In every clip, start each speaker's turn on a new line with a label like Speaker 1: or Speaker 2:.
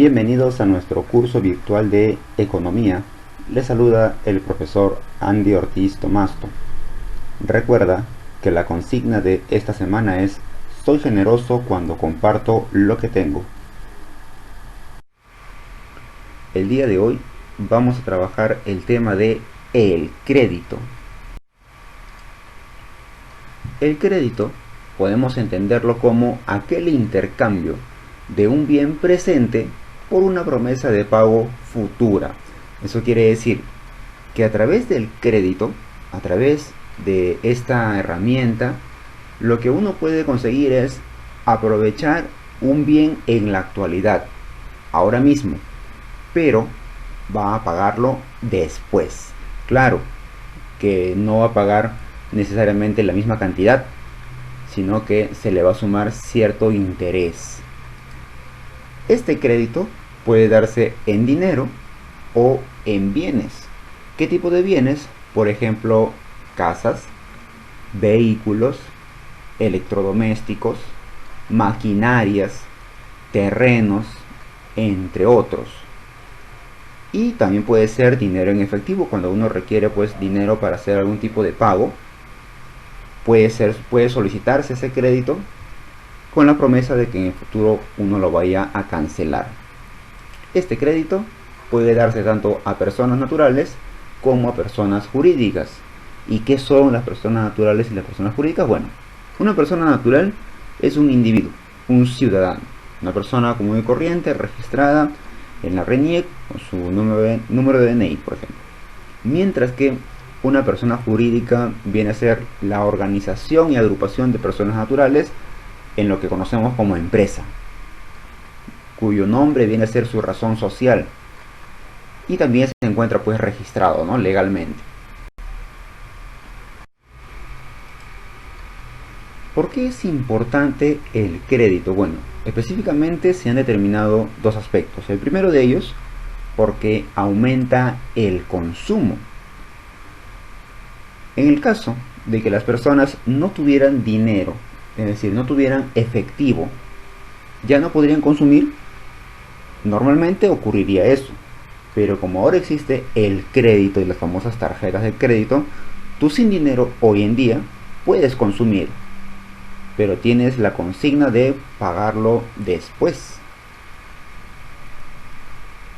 Speaker 1: Bienvenidos a nuestro curso virtual de Economía. Les saluda el profesor Andy Ortiz Tomasto. Recuerda que la consigna de esta semana es: soy generoso cuando comparto lo que tengo. El día de hoy vamos a trabajar el tema de el crédito. El crédito podemos entenderlo como aquel intercambio de un bien presente por una promesa de pago futura. Eso quiere decir que a través del crédito, a través de esta herramienta, lo que uno puede conseguir es aprovechar un bien en la actualidad, ahora mismo, pero va a pagarlo después. Claro que no va a pagar necesariamente la misma cantidad, sino que se le va a sumar cierto interés. Este crédito puede darse en dinero o en bienes. ¿Qué tipo de bienes? Por ejemplo, casas, vehículos, electrodomésticos, maquinarias, terrenos, entre otros. Y también puede ser dinero en efectivo cuando uno requiere dinero para hacer algún tipo de pago. Puede solicitarse ese crédito con la promesa de que en el futuro uno lo vaya a cancelar. Este crédito puede darse tanto a personas naturales como a personas jurídicas. ¿Y qué son las personas naturales y las personas jurídicas? Bueno, una persona natural es un individuo, un ciudadano, una persona común y corriente registrada en la RENIEC con su número de DNI, por ejemplo. Mientras que una persona jurídica viene a ser la organización y agrupación de personas naturales en lo que conocemos como empresa, cuyo nombre viene a ser su razón social y también se encuentra registrado, ¿no?, legalmente. ¿Por qué es importante el crédito? Bueno, específicamente se han determinado dos aspectos. El primero de ellos, porque aumenta el consumo. En el caso de que las personas no tuvieran dinero, es decir, no tuvieran efectivo, ya no podrían consumir. Normalmente ocurriría eso, pero como ahora existe el crédito y las famosas tarjetas de crédito, tú sin dinero hoy en día puedes consumir, pero tienes la consigna de pagarlo después.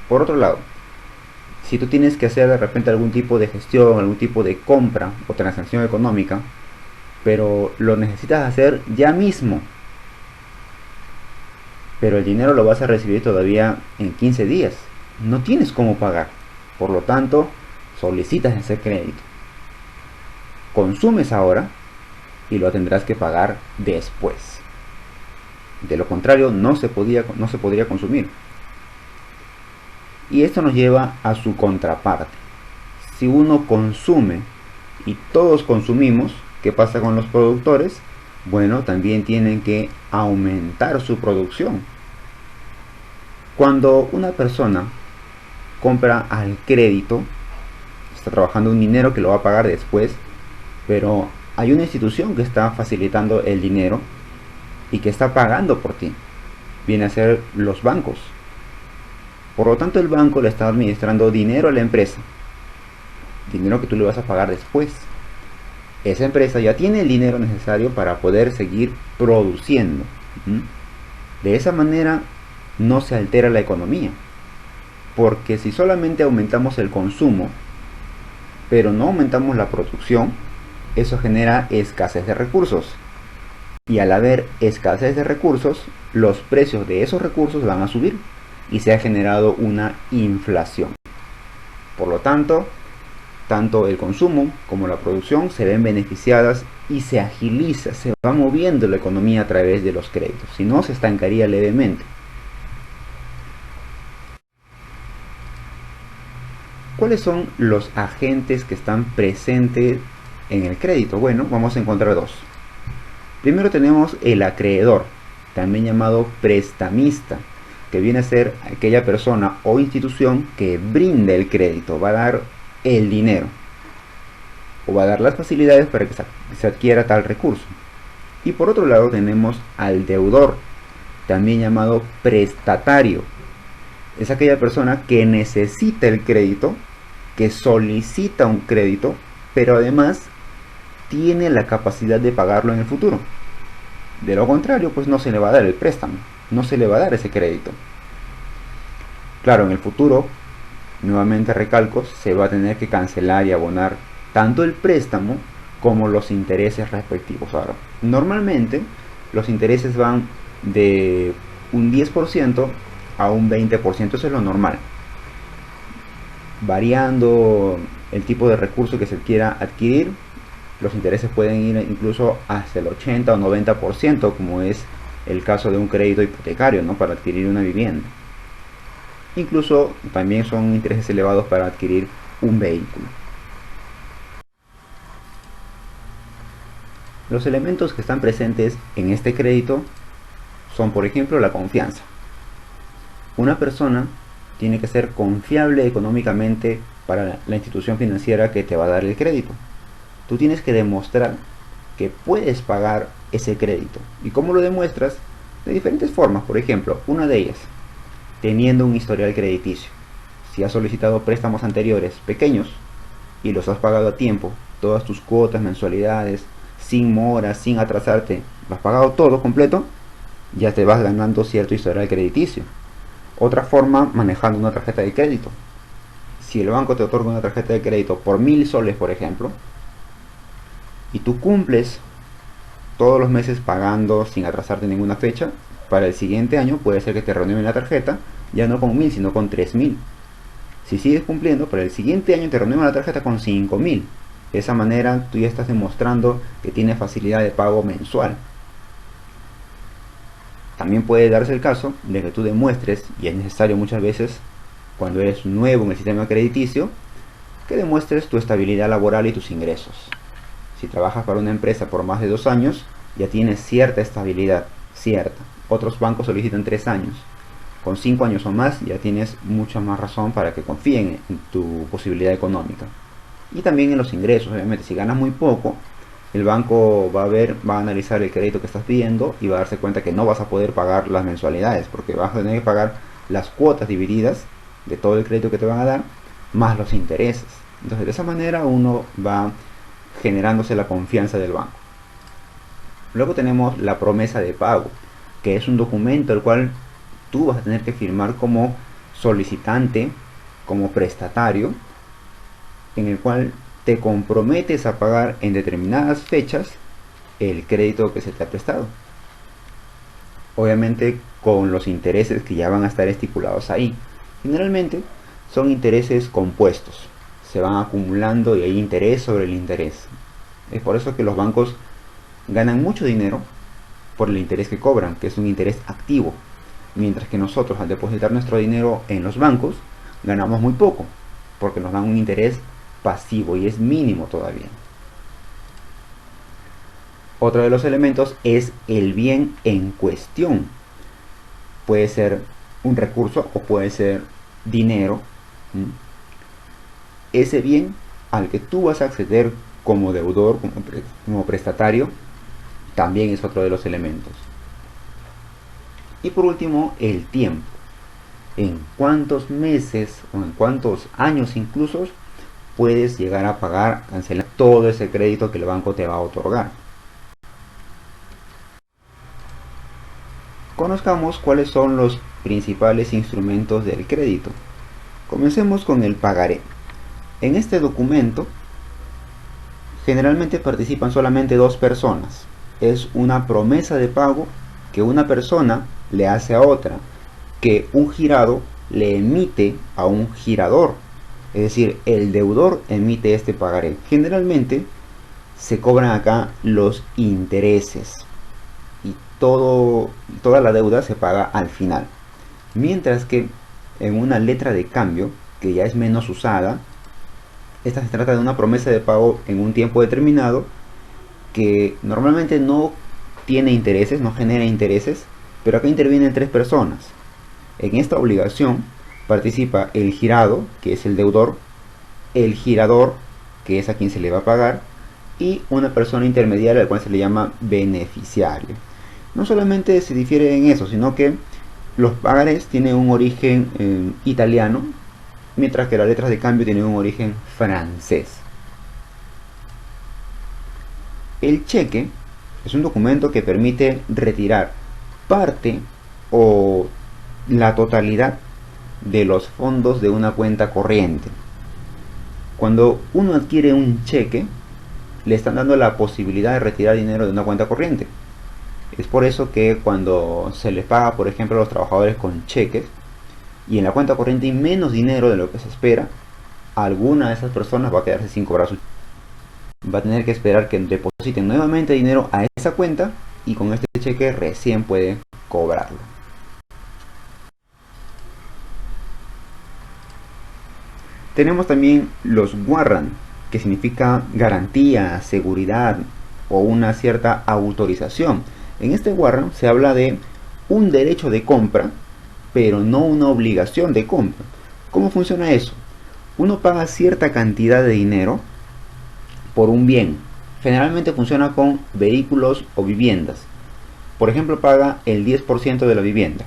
Speaker 1: Por otro lado, si tú tienes que hacer de repente algún tipo de gestión, algún tipo de compra o transacción económica, pero lo necesitas hacer ya mismo, pero el dinero lo vas a recibir todavía en 15 días, no tienes cómo pagar, por lo tanto solicitas ese crédito, consumes ahora y lo tendrás que pagar después. De lo contrario no se podría consumir. Y esto nos lleva a su contraparte. Si uno consume y todos consumimos, ¿qué pasa con los productores? Bueno, también tienen que aumentar su producción. Cuando una persona compra al crédito, está trabajando un dinero que lo va a pagar después, pero hay una institución que está facilitando el dinero y que está pagando por ti. Viene a ser los bancos. Por lo tanto, el banco le está administrando dinero a la empresa, dinero que tú le vas a pagar después. Esa empresa ya tiene el dinero necesario para poder seguir produciendo. De esa manera no se altera la economía, porque si solamente aumentamos el consumo, pero no aumentamos la producción, eso genera escasez de recursos. Y al haber escasez de recursos, los precios de esos recursos van a subir y se ha generado una inflación. Por lo tanto, tanto el consumo como la producción se ven beneficiadas y se agiliza, se va moviendo la economía a través de los créditos, si no se estancaría levemente. ¿Cuáles son los agentes que están presentes en el crédito? Bueno, vamos a encontrar dos. Primero tenemos el acreedor, también llamado prestamista, que viene a ser aquella persona o institución que brinda el crédito, va a dar el dinero o va a dar las facilidades para que se adquiera tal recurso. Y por otro lado tenemos al deudor, también llamado prestatario, Es aquella persona que necesita el crédito, que solicita un crédito, pero además tiene la capacidad de pagarlo en el futuro. De lo contrario, pues no se le va a dar el préstamo, no se le va a dar ese crédito. Claro, en el futuro, nuevamente recalco, se va a tener que cancelar y abonar tanto el préstamo como los intereses respectivos. Ahora, normalmente los intereses van de un 10% a un 20%, eso es lo normal. Variando el tipo de recurso que se quiera adquirir, los intereses pueden ir incluso hasta el 80 o 90%, como es el caso de un crédito hipotecario, ¿no?, para adquirir una vivienda. Incluso también son intereses elevados para adquirir un vehículo. Los elementos que están presentes en este crédito son, por ejemplo, la confianza. Una persona tiene que ser confiable económicamente para la institución financiera que te va a dar el crédito. Tú tienes que demostrar que puedes pagar ese crédito. ¿Y cómo lo demuestras? De diferentes formas. Por ejemplo, una de ellas, teniendo un historial crediticio. Si has solicitado préstamos anteriores pequeños y los has pagado a tiempo, todas tus cuotas, mensualidades, sin moras, sin atrasarte, lo has pagado todo completo, ya te vas ganando cierto historial crediticio. Otra forma, manejando una tarjeta de crédito. Si el banco te otorga una tarjeta de crédito por 1000 soles, por ejemplo, y tú cumples todos los meses pagando sin atrasarte ninguna fecha, para el siguiente año puede ser que te renueven la tarjeta, ya no con 1000, sino con 3000. Si sigues cumpliendo, para el siguiente año te renuevan la tarjeta con 5000. De esa manera tú ya estás demostrando que tienes facilidad de pago mensual. También puede darse el caso de que tú demuestres, y es necesario muchas veces cuando eres nuevo en el sistema crediticio, que demuestres tu estabilidad laboral y tus ingresos. Si trabajas para una empresa por más de 2 años, ya tienes cierta estabilidad, cierta. Otros bancos solicitan 3 años. Con 5 años o más ya tienes mucha más razón para que confíen en tu posibilidad económica. Y también en los ingresos, obviamente, si ganas muy poco, el banco va a analizar el crédito que estás pidiendo y va a darse cuenta que no vas a poder pagar las mensualidades, porque vas a tener que pagar las cuotas divididas de todo el crédito que te van a dar, más los intereses. Entonces, de esa manera uno va generándose la confianza del banco. Luego tenemos la promesa de pago, que es un documento el cual tú vas a tener que firmar como solicitante, como prestatario, en el cual te comprometes a pagar en determinadas fechas el crédito que se te ha prestado. Obviamente con los intereses que ya van a estar estipulados ahí. Generalmente son intereses compuestos, se van acumulando y hay interés sobre el interés. Es por eso que los bancos ganan mucho dinero por el interés que cobran, que es un interés activo, mientras que nosotros al depositar nuestro dinero en los bancos ganamos muy poco, porque nos dan un interés pasivo y es mínimo todavía. Otro de los elementos es el bien en cuestión. Puede ser un recurso o puede ser dinero. Ese bien al que tú vas a acceder como deudor, como prestatario, también es otro de los elementos. Y por último, el tiempo. En cuántos meses o en cuántos años incluso puedes llegar a pagar, cancelar todo ese crédito que el banco te va a otorgar. Conozcamos cuáles son los principales instrumentos del crédito. Comencemos con el pagaré. En este documento generalmente participan solamente 2 personas. Es una promesa de pago que una persona le hace a otra, que un girado le emite a un girador. Es decir, el deudor emite este pagaré. Generalmente se cobran acá los intereses y toda la deuda se paga al final. Mientras que en una letra de cambio, que ya es menos usada, esta se trata de una promesa de pago en un tiempo determinado que normalmente no tiene intereses, no genera intereses, pero acá intervienen 3 personas. En esta obligación participa el girado, que es el deudor, el girador, que es a quien se le va a pagar, y una persona intermediaria, al cual se le llama beneficiario. No solamente se difiere en eso, sino que Los pagarés tienen un origen italiano, mientras que las letras de cambio tienen un origen francés. El cheque es un documento que permite retirar parte o la totalidad de los fondos de una cuenta corriente. Cuando uno adquiere un cheque, le están dando la posibilidad de retirar dinero de una cuenta corriente. Es por eso que cuando se les paga, por ejemplo, a los trabajadores con cheques y en la cuenta corriente hay menos dinero de lo que se espera, alguna de esas personas va a quedarse sin cobrar su cheque. Va a tener que esperar que depositen nuevamente dinero a esa cuenta y con este cheque recién puede cobrarlo. Tenemos también los warrant, que significa garantía, seguridad o una cierta autorización. En este warrant se habla de un derecho de compra, pero no una obligación de compra. ¿Cómo funciona eso? Uno paga cierta cantidad de dinero por un bien. Generalmente funciona con vehículos o viviendas. Por ejemplo, paga el 10% de la vivienda.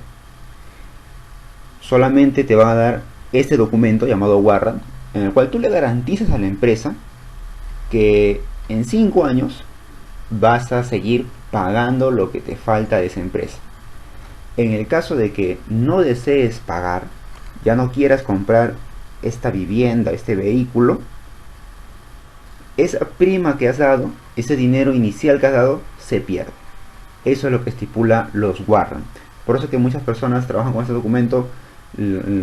Speaker 1: Solamente te va a dar este documento llamado warrant, en el cual tú le garantizas a la empresa que en 5 años vas a seguir pagando lo que te falta de esa empresa. En el caso de que no desees pagar, ya no quieras comprar esta vivienda, este vehículo, esa prima que has dado, ese dinero inicial que has dado, se pierde. Eso es lo que estipula los warrant. Por eso que muchas personas trabajan con este documento,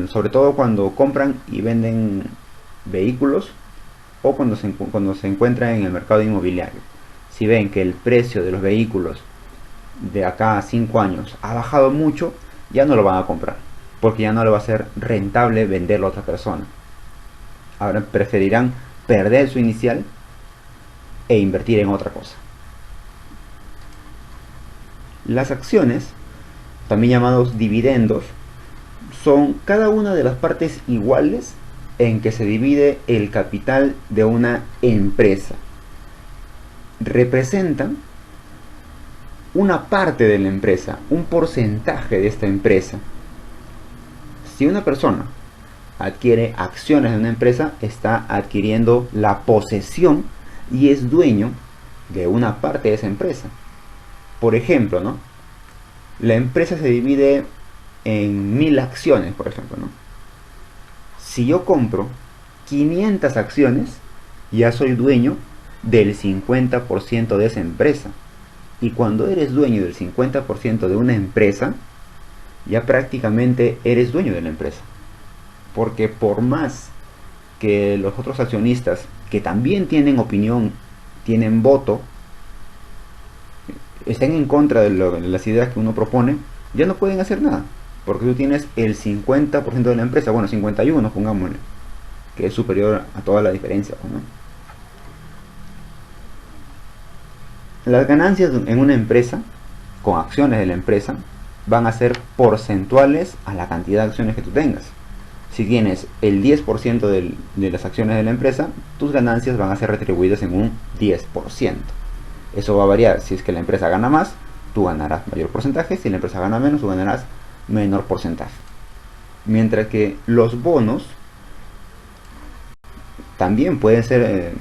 Speaker 1: sobre todo cuando compran y venden vehículos o cuando se encuentran en el mercado inmobiliario. Si ven que el precio de los vehículos de acá a 5 años ha bajado mucho, ya no lo van a comprar, porque ya no le va a ser rentable venderlo a otra persona. Ahora preferirán perder su inicial e invertir en otra cosa. Las acciones, también llamados dividendos, son cada una de las partes iguales en que se divide el capital de una empresa. Representan una parte de la empresa, un porcentaje de esta empresa. Si una persona adquiere acciones de una empresa, está adquiriendo la posesión y es dueño de una parte de esa empresa. Por ejemplo, ¿no? La empresa se divide en 1000 acciones, por ejemplo, ¿no? Si yo compro 500 acciones, ya soy dueño del 50% de esa empresa. Y cuando eres dueño del 50% de una empresa, ya prácticamente eres dueño de la empresa. Porque por más que los otros accionistas, que también tienen opinión, tienen voto, estén en contra de las ideas que uno propone, ya no pueden hacer nada. Porque tú tienes el 50% de la empresa, bueno, 51, pongámosle, que es superior a toda la diferencia, ¿no? Las ganancias en una empresa, con acciones de la empresa, van a ser porcentuales a la cantidad de acciones que tú tengas. Si tienes el 10% de las acciones de la empresa, tus ganancias van a ser retribuidas en un 10%. Eso va a variar. Si es que la empresa gana más, tú ganarás mayor porcentaje. Si la empresa gana menos, tú ganarás menor porcentaje. Mientras que los bonos también pueden ser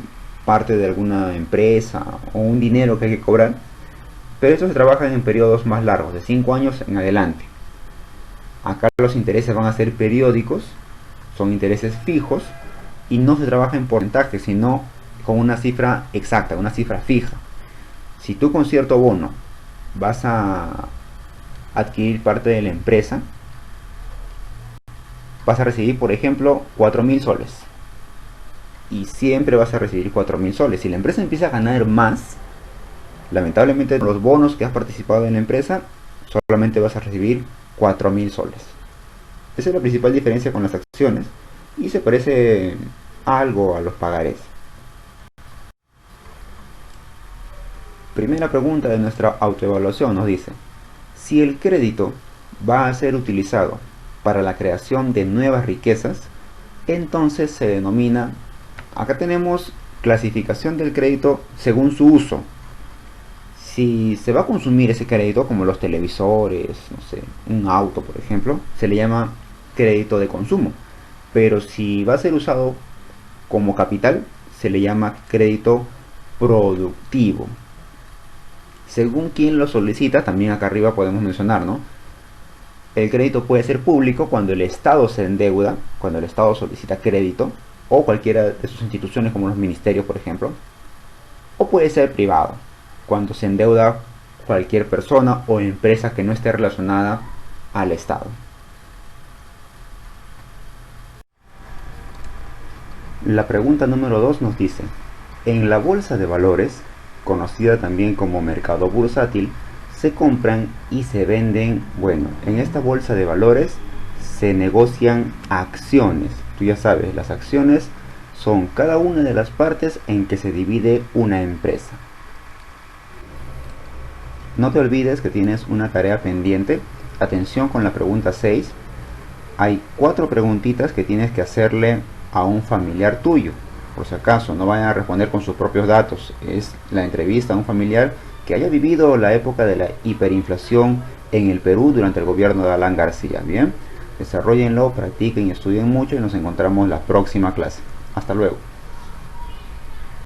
Speaker 1: parte de alguna empresa o un dinero que hay que cobrar, pero estos se trabajan en periodos más largos, de 5 años en adelante. Acá los intereses van a ser periódicos, son intereses fijos y no se trabaja en porcentaje, sino con una cifra exacta, una cifra fija. Si tú con cierto bono vas a adquirir parte de la empresa, vas a recibir, por ejemplo, 4.000 soles. Y siempre vas a recibir 4.000 soles. Si la empresa empieza a ganar más, lamentablemente los bonos que has participado en la empresa, solamente vas a recibir 4.000 soles. Esa es la principal diferencia con las acciones y se parece algo a los pagarés. Primera pregunta de nuestra autoevaluación nos dice: si el crédito va a ser utilizado para la creación de nuevas riquezas, entonces se denomina... Acá tenemos clasificación del crédito según su uso. Si se va a consumir ese crédito, como los televisores, no sé, un auto por ejemplo, se le llama crédito de consumo. Pero si va a ser usado como capital, se le llama crédito productivo. Según quien lo solicita, también acá arriba podemos mencionar, ¿no? El crédito puede ser público cuando el Estado se endeuda, cuando el Estado solicita crédito, o cualquiera de sus instituciones como los ministerios, por ejemplo. O puede ser privado, cuando se endeuda cualquier persona o empresa que no esté relacionada al Estado. La pregunta número 2 nos dice, en la bolsa de valores, conocida también como mercado bursátil, se compran y se venden, bueno, en esta bolsa de valores se negocian acciones. Tú ya sabes, las acciones son cada una de las partes en que se divide una empresa. No te olvides que tienes una tarea pendiente. Atención con la pregunta 6. Hay 4 preguntitas que tienes que hacerle a un familiar tuyo. Por si acaso, no vayan a responder con sus propios datos. Es la entrevista a un familiar que haya vivido la época de la hiperinflación en el Perú durante el gobierno de Alan García. Bien, desarrollenlo, practiquen y estudien mucho y nos encontramos la próxima clase. Hasta luego.